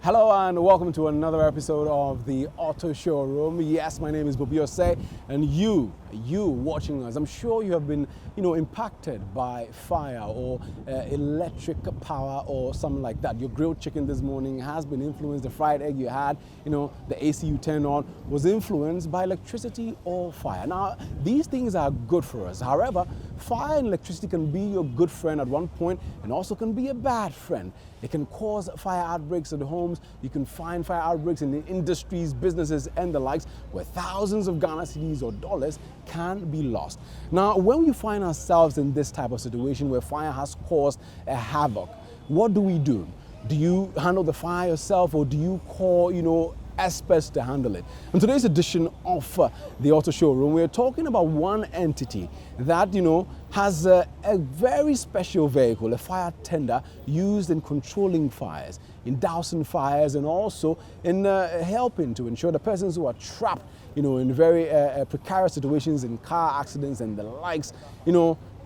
Hello and welcome to another episode of the Auto Showroom. Yes, my name is Bobby Osei, and you watching us, I'm sure you have been, impacted by fire or electric power or something like that. Your grilled chicken this morning has been influenced. The fried egg you had, the AC you turned on was influenced by electricity or fire. Now, these things are good for us. However, fire and electricity can be your good friend at one point and also can be a bad friend. It can cause fire outbreaks at homes. You can find fire outbreaks in the industries, businesses, and the likes, where thousands of Ghana cedis or dollars can be lost. Now, when we find ourselves in this type of situation where fire has caused a havoc, what do we do? Do you handle the fire yourself, or do you call, experts to handle it? In today's edition of the Auto Showroom, we're talking about one entity that, has a very special vehicle, a fire tender used in controlling fires, in dousing fires, and also in helping to ensure the persons who are trapped, in very precarious situations, in car accidents and the likes,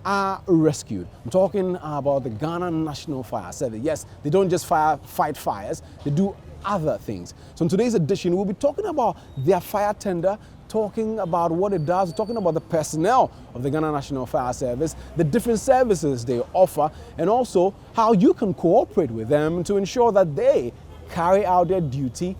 are rescued. I'm talking about the Ghana National Fire Service. Yes, they don't just fight fires, they do other things. So in today's edition, we'll be talking about their fire tender, talking about what it does, talking about the personnel of the Ghana National Fire Service, the different services they offer, and also how you can cooperate with them to ensure that they carry out their duty,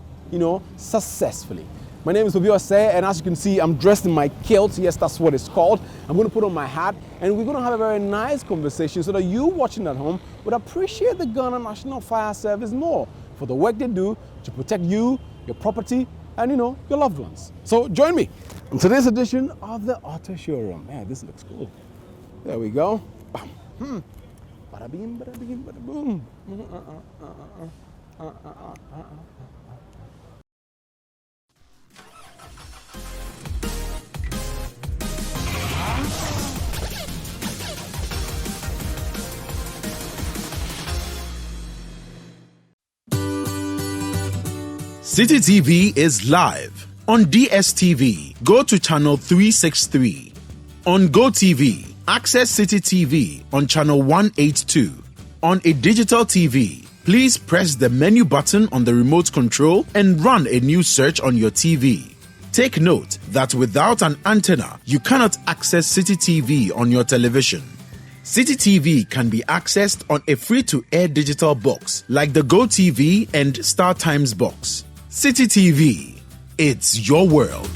successfully. My name is Bobby Osei, and as you can see, I'm dressed in my kilt. Yes, that's what it's called. I'm going to put on my hat, and we're going to have a very nice conversation so that you watching at home would appreciate the Ghana National Fire Service more for the work they do to protect you, your property, and your loved ones. So join me in today's edition of the Auto Showroom. Man, this looks cool. There we go. Bam. Bada bing, bada bing, bada boom. Citi TV is live. On DSTV, go to channel 363. On GoTV, access Citi TV on channel 182. On a digital TV, please press the menu button on the remote control and run a new search on your TV. Take note that without an antenna, you cannot access Citi TV on your television. Citi TV can be accessed on a free-to-air digital box like the GoTV and StarTimes box. Citi TV, it's your world.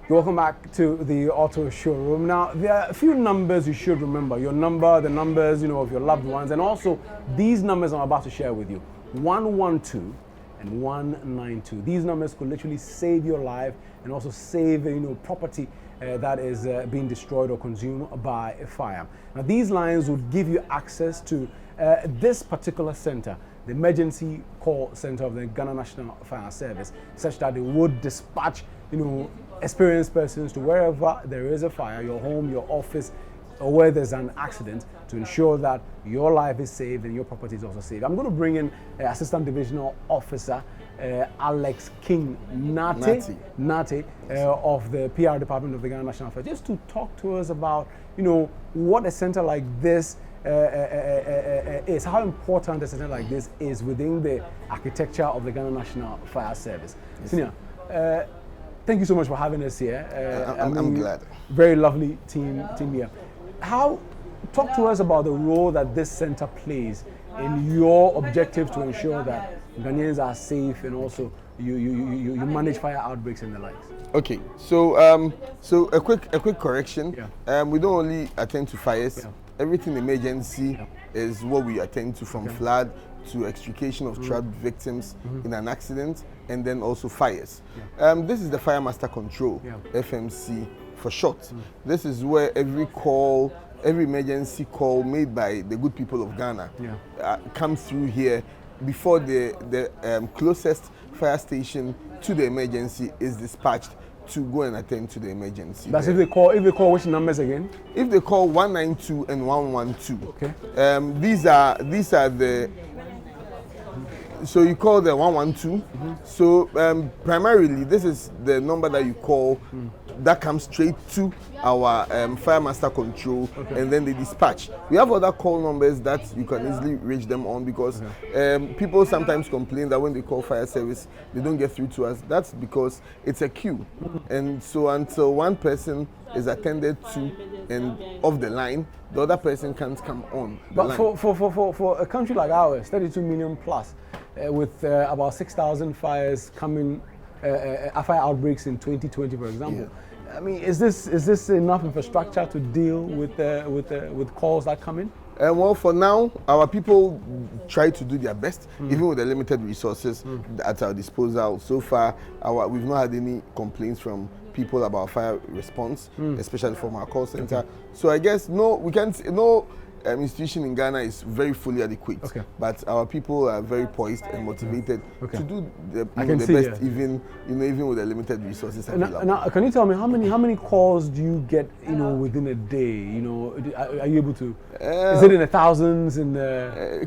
Welcome back to the Auto Showroom. Now, there are a few numbers you should remember. Your number, the numbers, of your loved ones, and also these numbers I'm about to share with you. 112 and 192. These numbers could literally save your life and also save property that is being destroyed or consumed by a fire. Now, these lines would give you access to this particular center, the emergency call center of the Ghana National Fire Service, such that they would dispatch experienced persons to wherever there is a fire, your home, your office, or where there's an accident, to ensure that your life is saved and your property is also saved. I'm going to bring in Assistant Divisional Officer Alex King Nate of the PR Department of the Ghana National Fire, just to talk to us about what a center like this is, how important a center like this is within the architecture of the Ghana National Fire Service. Yes. Senior, thank you so much for having us here. I'm glad. Very lovely team here. Talk to us about the role that this center plays in your objective to ensure that Ghanaians are safe, and also you manage fire outbreaks and the likes. Okay, so a quick correction. Yeah. We don't only attend to fires. Yeah. Everything emergency is what we attend to, from flood to extrication of trapped victims in an accident, and then also fires. Yeah. This is the Fire Master Control, FMC for short. This is where every emergency call made by the good people of Ghana comes through here before the closest fire station to the emergency is dispatched to go and attend to the emergency. That's if they call which numbers again? If they call 192 and 112. Okay. These are the So you call the 112. So primarily, this is the number that you call that comes straight to our fire master control, and then they dispatch. We have other call numbers that you can easily reach them on, because people sometimes complain that when they call fire service, they don't get through to us. That's because it's a queue, and so until one person is attended to and off the line, the other person can't come on the But line. for a country like ours, 32 million plus, with about 6,000 fires coming, fire outbreaks in 2020, for example. I mean, is this enough infrastructure to deal with calls that come in? Well, for now, our people try to do their best, even with the limited resources at our disposal. So far, we've not had any complaints from people about fire response, especially from our call center. So I guess no institution in Ghana is very fully adequate. But our people are very poised and motivated to do the best, even with the limited resources available. Now, can you tell me how many calls do you get, within a day? Are you able to? Is it in the thousands?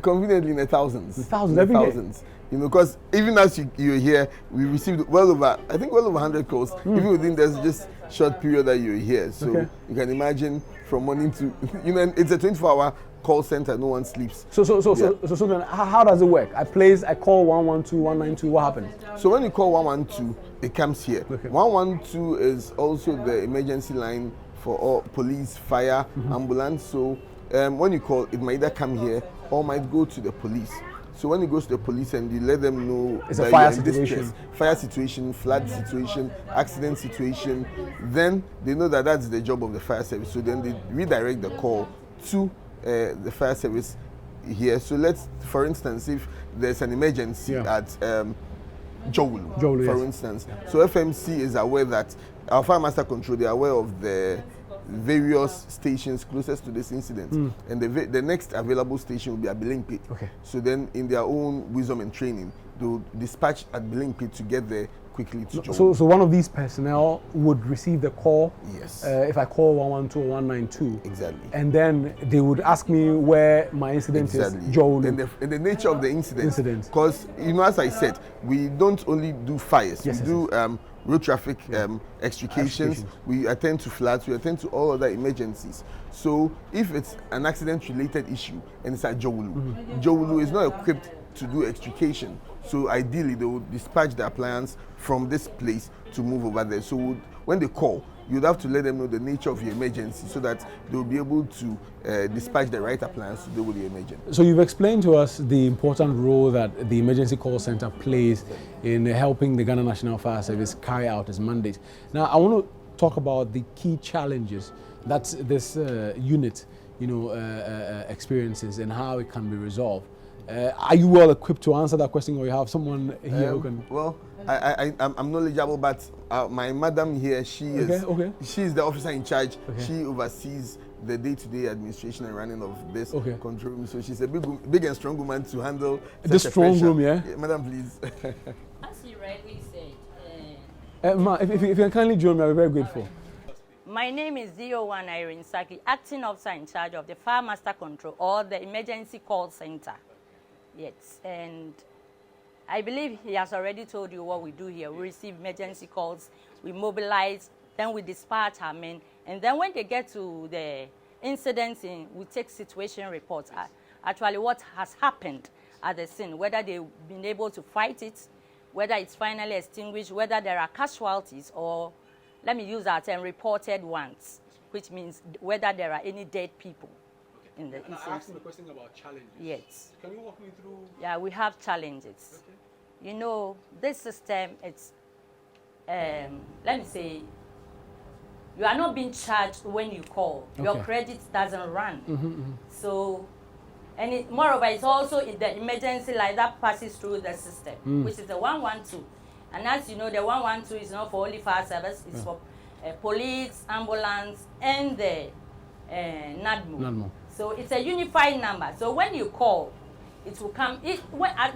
Conveniently in the thousands. Thousands every day. Because even as you're here, we received well over 100 calls, even within this short period that you're here. So you can imagine from morning to, it's a 24-hour call center, no one sleeps. So then how does it work? I call 112, 192, what happens? So when you call 112, it comes here. 112 is also the emergency line for all police, fire, ambulance. So when you call, it might either come here or might go to the police. So when it goes to the police and you let them know it's a fire situation, flood situation, accident situation, then they know that that's the job of the fire service. So then they redirect the call to the fire service here. So for instance, if there's an emergency at Showroom, for instance. So FMC is aware that our fire master control, they are aware of the various stations closest to this incident, and the next available station will be at Bilingpit. So then in their own wisdom and training, they'll dispatch at Bilingpit to get there quickly to join. So one of these personnel would receive the call. Yes. If I call 112 or 192. Exactly. And then they would ask me where my incident is. Joel. And the nature of the incident. Because as I said, we don't only do fires. We do road traffic extrications. We attend to floods. We attend to all other emergencies. So if it's an accident-related issue and it's at Jowulu, Jowulu is not equipped to do extrication. So ideally, they would dispatch the appliance from this place to move over there. So when they call, you'd have to let them know the nature of your emergency so that they'll be able to dispatch the right appliance to deal with the emergency. So you've explained to us the important role that the emergency call center plays in helping the Ghana National Fire Service carry out its mandate. Now, I want to talk about the key challenges that this unit, experiences and how it can be resolved. Are you well equipped to answer that question, or you have someone here who can? Well, I'm knowledgeable, but my madam here, she is the officer in charge. She oversees the day-to-day administration and running of this control room. So she's a big and strong woman to handle this strong room, Madam, please. As you rightly said. Ma, if you can kindly join me, I'll be very grateful. My name is DO1 Irene Saki, acting officer in charge of the Fire Master Control or the Emergency Call Center. Yes, and I believe he has already told you what we do here. We receive emergency calls, we mobilize, then we dispatch our men, and then when they get to the incidents, we take situation reports. Actually, what has happened at the scene, whether they've been able to fight it, whether it's finally extinguished, whether there are casualties, or let me use that term, reported ones, which means whether there are any dead people. In the incident. I asked him a question about challenges. Yes. Can you walk me through? Yeah, we have challenges. This system, it's, let me say, you are not being charged when you call. Your credit doesn't run. So, and moreover, it's also in the emergency line that passes through the system, which is the 112. And as you know, the 112 is not for only fire service, it's for police, ambulance, and the NADMO. So it's a unified number. So when you call, it will come.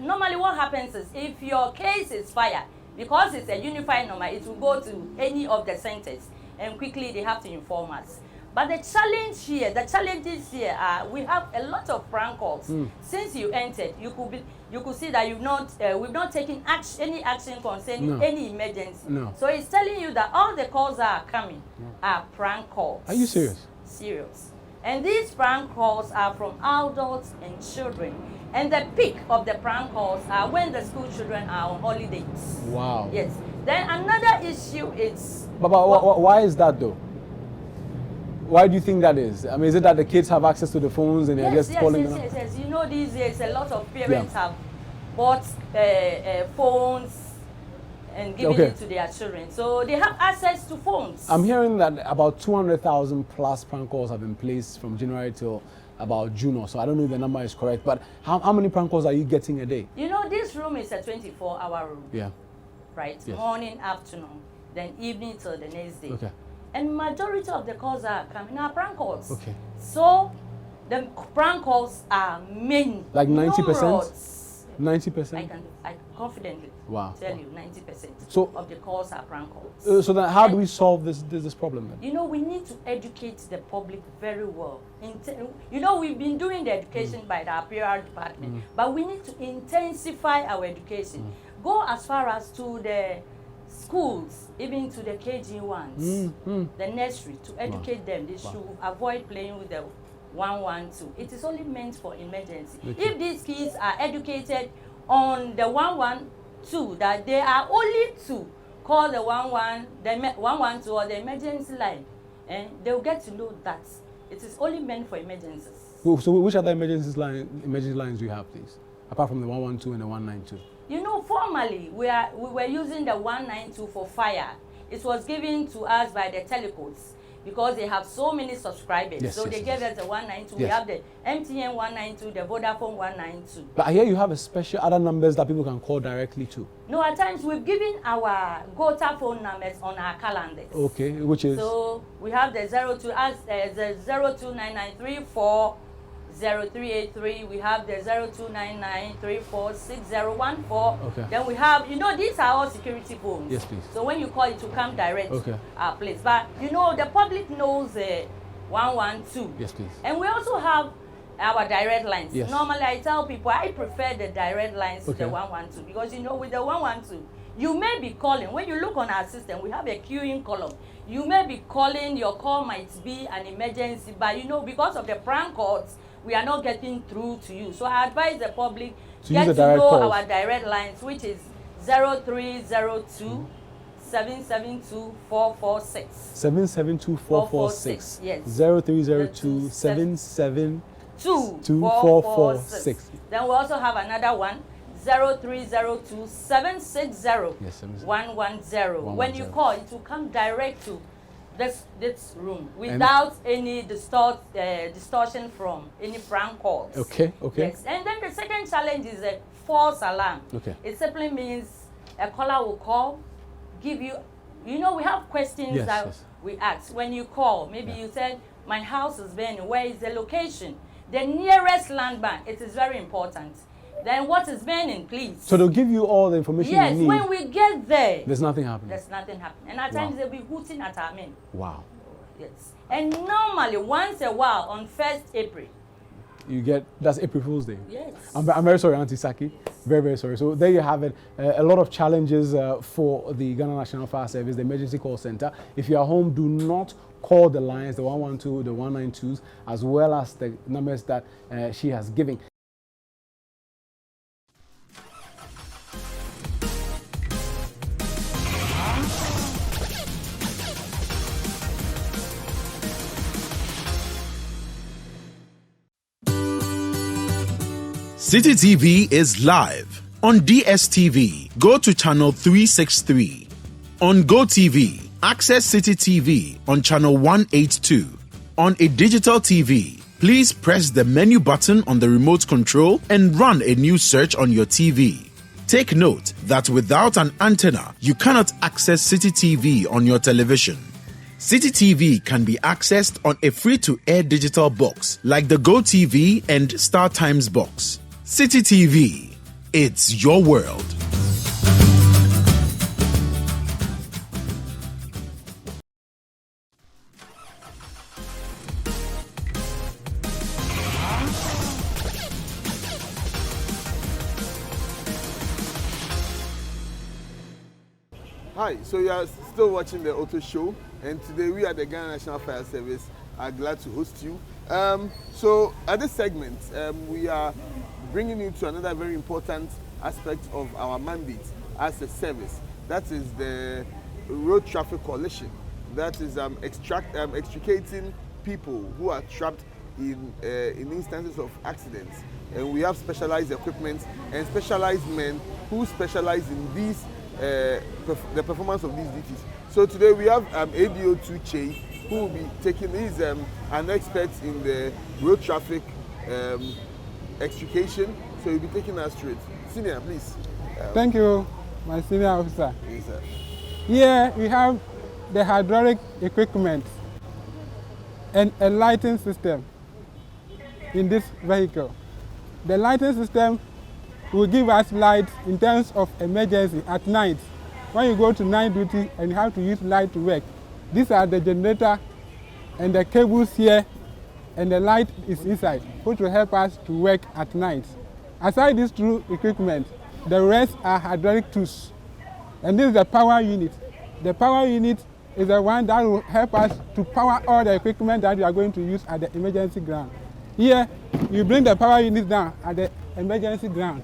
Normally what happens is if your case is fire, because it's a unified number, it will go to any of the centers and quickly they have to inform us. But the challenges here are we have a lot of prank calls. Since you entered, you could see that we've not taken any action concerning any emergency. No. So it's telling you that all the calls that are coming are prank calls. Are you serious? Serious. And these prank calls are from adults and children. And the peak of the prank calls are when the school children are on holidays. Wow. Yes. Then another issue is... But why is that though? Why do you think that is? I mean, is it that the kids have access to the phones and they're just calling them? Yes. You know, these days a lot of parents have bought phones and given it to their children. So they have access to phones. I'm hearing that about 200,000 plus prank calls have been placed from January till about June or so. I don't know if the number is correct, but how many prank calls are you getting a day? You know, this room is a 24-hour room. Yeah. Right? Yes. Morning, afternoon, then evening till the next day. Okay. And majority of the calls that are coming are prank calls. Okay. So the prank calls are many. Like 90%? Numerous. 90%? I can confidently tell you 90% of the calls are prank calls. So then how do we solve this problem then? You know, we need to educate the public very well. You know, we've been doing the education by the PR department, but we need to intensify our education. Go as far as to the schools, even to the KG ones, the nursery, to educate them. They should avoid playing with the 112. It is only meant for emergency. Okay. If these kids are educated on the 112, that they are only to call the 112 or the emergency line, and they'll get to know that it is only meant for emergencies. So which other emergency lines do you have, please? Apart from the 112 and the 192? You know, formerly we were using the 192 for fire. It was given to us by the telecoms because they have so many subscribers. They gave us the 192. We have the MTN 192, the Vodafone 192. But I hear you have a special other numbers that people can call directly to. No, at times we've given our GOTA phone numbers on our calendars. Okay, which is? So we have the 029934 0383, we have the 0299346014. Okay. Then we have, you know, these are all security phones. Yes, please. So when you call it to come direct to our place. But you know, the public knows 112. Yes, please. And we also have our direct lines. Yes. Normally I tell people I prefer the direct lines to the 112 because you know with the 112 you may be calling. When you look on our system, we have a queuing column. You may be calling, your call might be an emergency, but you know, because of the prank calls, we are not getting through to you. So I advise the public to get to know our direct lines, which is 0302 772 446. 772 446. Yes. 0302 772 446. Then we also have another one, 0302 760 110. When you call, it will come direct to this room without any distortion from any prank calls. Okay. Yes. And then the second challenge is a false alarm. Okay. It simply means a caller will call, give you, you know, we have questions we ask. When you call, maybe you said, my house is burning, where is the location? The nearest landmark, it is very important. Then what is burning, please? So they'll give you all the information you need. Yes, when we get there, there's nothing happening. There's nothing happening. And at times they'll be hooting at our men. Wow. Yes. And normally, once a while, on 1st April, you get, that's April Fool's Day. Yes. I'm very sorry, Auntie Saki. Very, very sorry. So there you have it. A lot of challenges for the Ghana National Fire Service, the emergency call center. If you are home, do not call the lines, the 112, the 192s, as well as the numbers that she has given. Citi TV is live on DSTV. Go to channel 363. On GoTV, access Citi TV on channel 182. On a digital TV, please press the menu button on the remote control and run a new search on your TV. Take note that without an antenna, you cannot access Citi TV on your television. Citi TV can be accessed on a free-to-air digital box like the GoTV and StarTimes box. Citi TV, it's your world. Hi, so you are still watching the Auto Show, and today we at the Ghana National Fire Service are glad to host you. So at this segment, we are bringing you to another very important aspect of our mandate as a service. That is the Road Traffic Coalition. That is extricating people who are trapped in instances of accidents. And we have specialized equipment and specialized men who specialize in these the performance of these duties. So today we have ADO2 Che, who will be taking, he's an expert in the road traffic extrication, so he'll be taking us through it. Senior, please. Thank you, my senior officer. Yes, sir. Here we have the hydraulic equipment and a lighting system in this vehicle. The lighting system will give us light in terms of emergency at night. When you go to night duty and you have to use light to work, these are the generator and the cables here, and the light is inside, which will help us to work at night. Aside these two equipment, the rest are hydraulic tools. And this is the power unit. The power unit is the one that will help us to power all the equipment that we are going to use at the emergency ground. Here, you bring the power unit down at the emergency ground.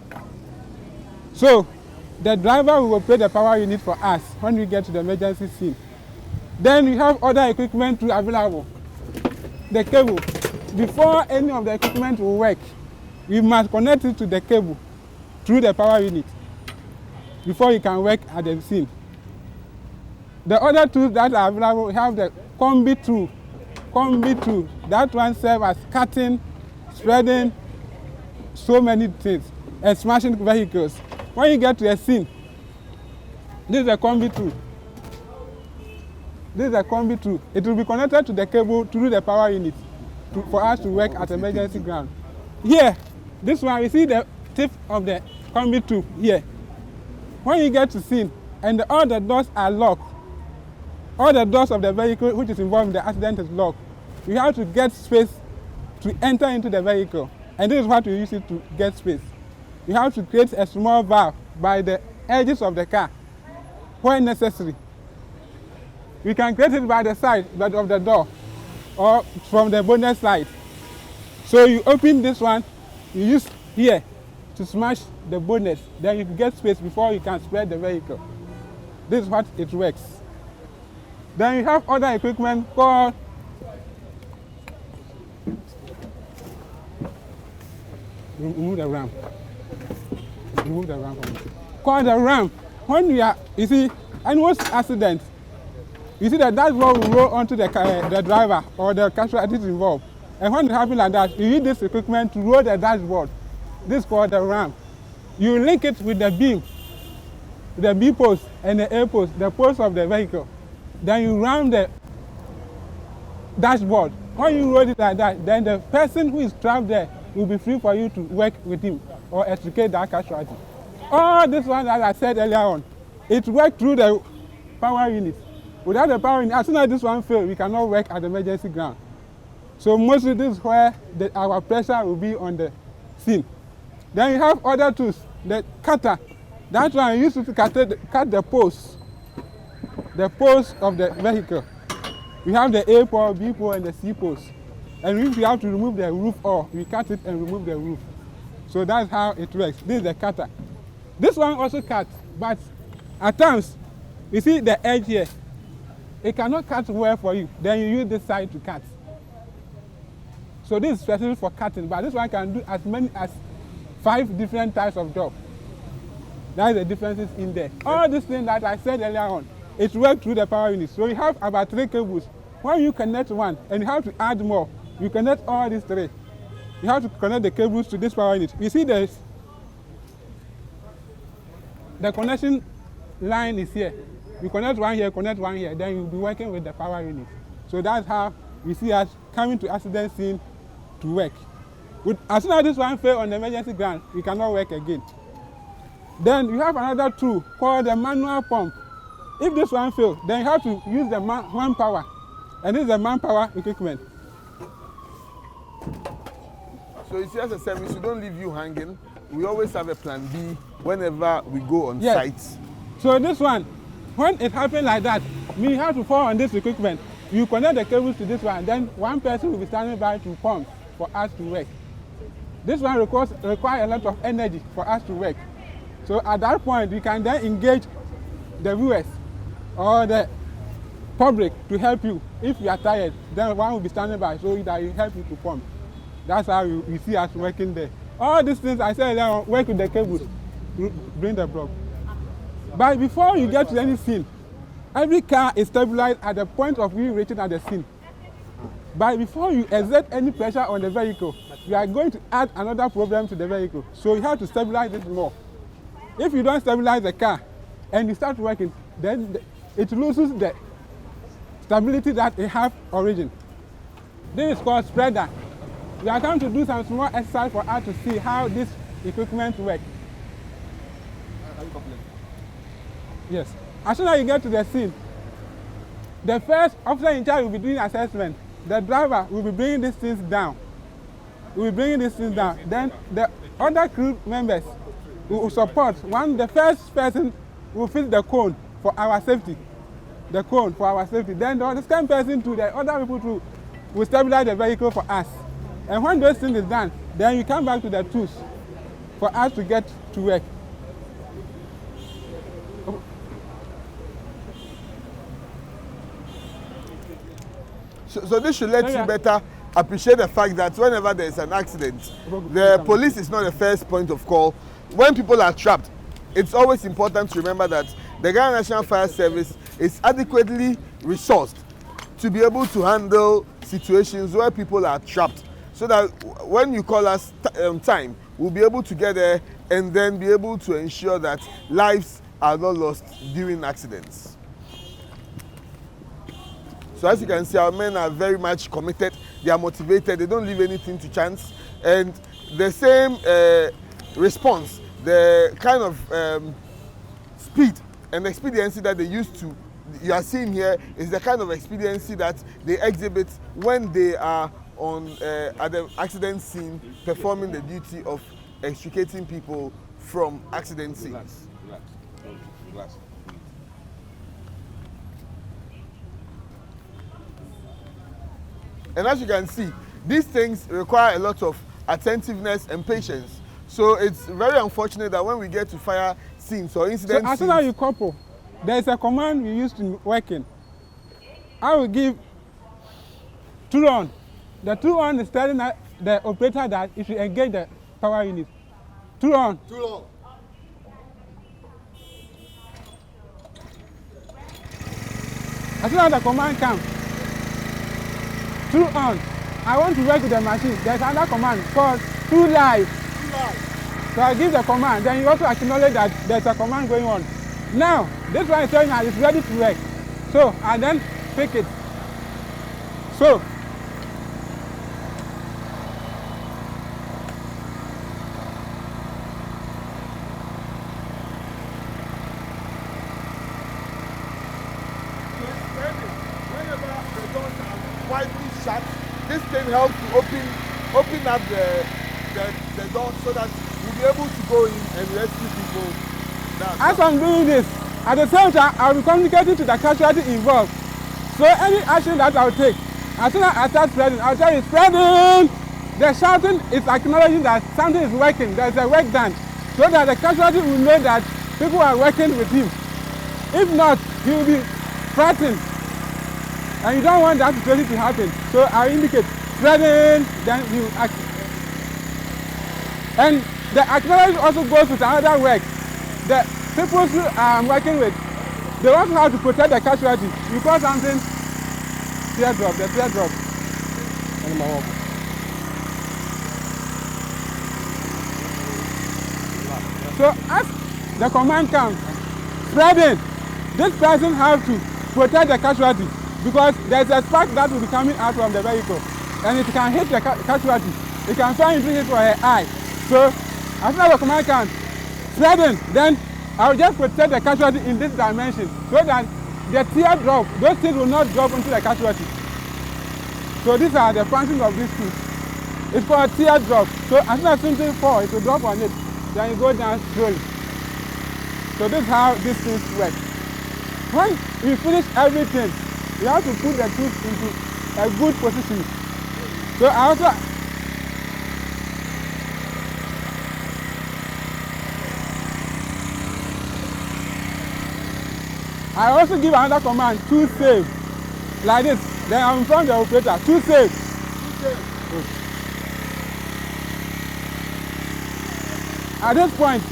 So, the driver will operate the power unit for us when we get to the emergency scene. Then we have other equipment too available. The cable. Before any of the equipment will work, we must connect it to the cable through the power unit before you can work at the scene. The other tools that are available, we have the combi tool. Combi tool. That one serves as cutting, spreading, so many things, and smashing vehicles. When you get to a scene, this is a combi tool. This is a combi tool. It will be connected to the cable through the power unit for us to work at emergency ground. Here, this one, you see the tip of the combi tool here. When you get to scene and all the doors are locked, all the doors of the vehicle which is involved in the accident is locked, we have to get space to enter into the vehicle. And this is what we use it to get space. You have to create a small valve by the edges of the car when necessary. We can create it by the side of the door or from the bonnet side. So you open this one, you use here to smash the bonnet, then you get space before you can spread the vehicle. This is what it works. Then you have other equipment called remove the ramp. Remove the ramp from it. Called the ramp. When we are, you see, in most accidents, you see that dashboard will roll onto the driver or the casualties involved. And when it happens like that, you use this equipment to roll the dashboard. This is called the ramp. You link it with the beam, the B post and the A post, the post of the vehicle. Then you ram the dashboard. When you roll it like that, then the person who is trapped there will be free for you to work with him or extricate that casualty. All this one that I said earlier on, it works through the power unit. Without the power unit, as soon as this one fails, we cannot work at the emergency ground. So mostly this is where our pressure will be on the scene. Then you have other tools, the cutter. That one used to cut the post of the vehicle. We have the A pole, B pole, and the C post. And if we have to remove the roof off, we cut it and remove the roof. So that's how it works. This is the cutter. This one also cuts, but at times, you see the edge here, it cannot cut well for you. Then you use this side to cut. So this is specific for cutting, but this one can do as many as 5 different types of jobs. That's the differences in there. All these things that I said earlier on, it works through the power unit. So you have about 3 cables. When you connect one, and you have to add more, you connect all these 3. You have to connect the cables to this power unit. You see this? The connection line is here. You connect one here, then you'll be working with the power unit. So that's how we see us coming to accident scene to work. As soon as this one fails on the emergency ground, we cannot work again. Then you have another tool called the manual pump. If this one fails, then you have to use the manpower. And this is the manpower equipment. So you see, as a service, we don't leave you hanging. We always have a plan B whenever we go on site. So this one, when it happens like that, you have to fall on this equipment. You connect the cables to this one, then one person will be standing by to pump for us to work. This one requires a lot of energy for us to work. So at that point, we can then engage the viewers or the public to help you. If you are tired, then one will be standing by so that will help you to pump. That's how you see us working there. All these things I said, work with the cables to bring the block. But before you get to any scene, every car is stabilized at the point of you reaching at the scene. But before you exert any pressure on the vehicle, you are going to add another problem to the vehicle. So you have to stabilize it more. If you don't stabilize the car and you start working, then it loses the stability that it has origin. This is called spreader. We are going to do some small exercise for us to see how this equipment works. Yes. As soon as you get to the scene, the first officer in charge will be doing assessment. The driver will be bringing these things down. Then the other crew members will support. The first person will fix the cone for our safety. Then the second person to the other people too will stabilize the vehicle for us. And when those things is done, then you come back to the tools for us to get to work. So this should let you better appreciate the fact that whenever there is an accident, the police is not the first point of call. When people are trapped, it's always important to remember that the Ghana National Fire Service is adequately resourced to be able to handle situations where people are trapped, so that when you call us time, we'll be able to get there and then be able to ensure that lives are not lost during accidents. So as you can see, our men are very much committed, they are motivated, they don't leave anything to chance. And the same response, the kind of speed and expediency that they used to, you are seeing here, is the kind of expediency that they exhibit when they are on at the accident scene, performing the duty of extricating people from accident scenes. Relax. And as you can see, these things require a lot of attentiveness and patience. So it's very unfortunate that when we get to fire scenes or incidents, so as soon as you couple, there is a command we used to working. I will give 2 on. The 2 on is telling the operator that it should engage the power unit. 2 on. 2 on. As soon as the command comes, 2 on. I want to work with the machine. There's another command called 2 live. So I give the command, then you also acknowledge that there's a command going on. Now, this one is telling me it's ready to work. So I then pick it. So widely shut, this thing helps to open up the door so that we'll be able to go in and rescue people. As I'm doing this, at the same time, I'll be communicating to the casualty involved. So any action that I'll take, as soon as I start spreading, I'll tell you, spreading! The shouting is acknowledging that something is working, there's a work done, so that the casualty will know that people are working with him. If not, he will be frightened. And you don't want that situation to happen. So I indicate spreading, then you act. And the acknowledgement also goes with another work. The people who I'm working with, they also have to protect the casualty. You call something teardrop, the teardrop. So as the command comes, spreading, this person has to protect the casualty, because there's a spark that will be coming out from the vehicle, and it can hit the casualty. It can fly into his or her eye. So, as soon as the command comes, spreading, then I'll just protect the casualty in this dimension, so that the teardrop, those things will not drop into the casualty. So these are the functions of these tools. It's called teardrop. So as soon as something falls, it will drop on it, then you go down slowly. So this is how these tools work. When we finish everything, we have to put the tools into a good position. So I also give another command, to save, like this. Then I'm from the operator, to save. At this point,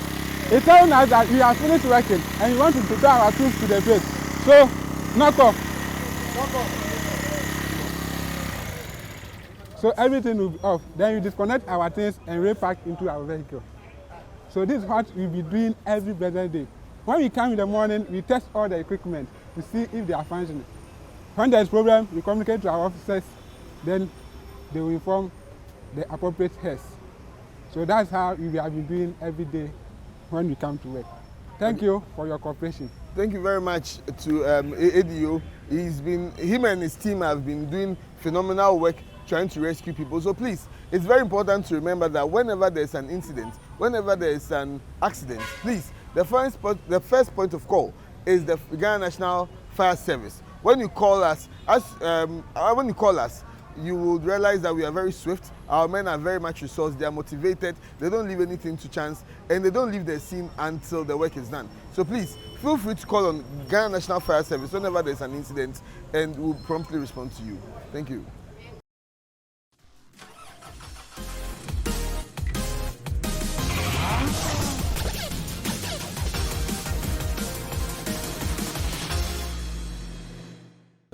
it's telling us that we have finished working and we want to prepare our tools to the place. So, knock off. So everything will be off. Then you disconnect our things and repack into our vehicle. So this is what we'll be doing every blessed day. When we come in the morning, we test all the equipment to see if they are functioning. When there's problem, we communicate to our officers, then they will inform the appropriate heads. So that's how we have been doing every day when we come to work. Thank you for your cooperation. Thank you very much to ADO. Him and his team have been doing phenomenal work trying to rescue people. So please, it's very important to remember that whenever there's an incident, whenever there's an accident, please, the first point of call is the Ghana National Fire Service. When you call us, you will realize that we are very swift. Our men are very much resourced. They are motivated. They don't leave anything to chance, and they don't leave the scene until the work is done. So please, feel free to call on Ghana National Fire Service whenever there's an incident, and we'll promptly respond to you. Thank you.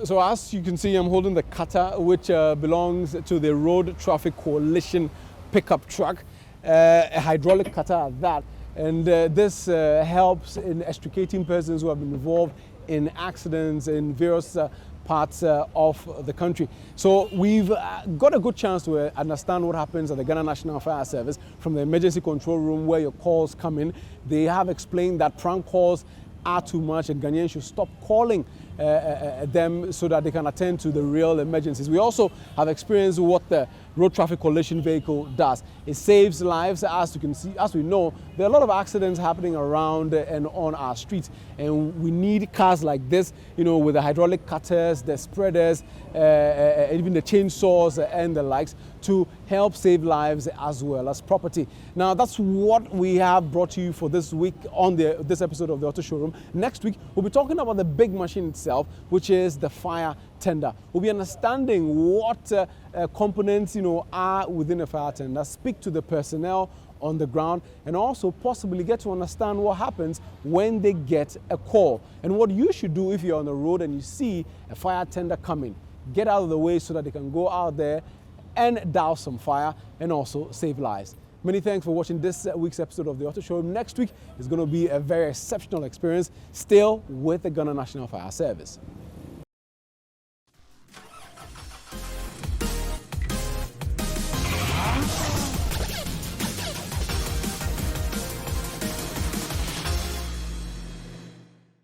So as you can see, I'm holding the cutter, which belongs to the Road Traffic Coalition pickup truck, a hydraulic cutter at that. And this helps in extricating persons who have been involved in accidents in various parts of the country. So we've got a good chance to understand what happens at the Ghana National Fire Service from the emergency control room where your calls come in. They have explained that prank calls are too much and Ghanaians should stop calling them so that they can attend to the real emergencies. We also have experienced what the Road Traffic Coalition vehicle does. It saves lives. As you can see, as we know, there are a lot of accidents happening around and on our streets, and we need cars like this, you know, with the hydraulic cutters, the spreaders, even the chainsaws and the likes, to help save lives as well as property. Now, that's what we have brought to you for this week on this episode of the Auto Showroom. Next week, we'll be talking about the big machine itself, which is the fire tender. We'll be understanding what components, you know, are within a fire tender, speak to the personnel on the ground, and also possibly get to understand what happens when they get a call and what you should do if you're on the road and you see a fire tender coming. Get out of the way so that they can go out there and douse some fire and also save lives. Many thanks for watching this week's episode of the Auto Showroom. Next week is going to be a very exceptional experience, still with the Ghana National Fire Service.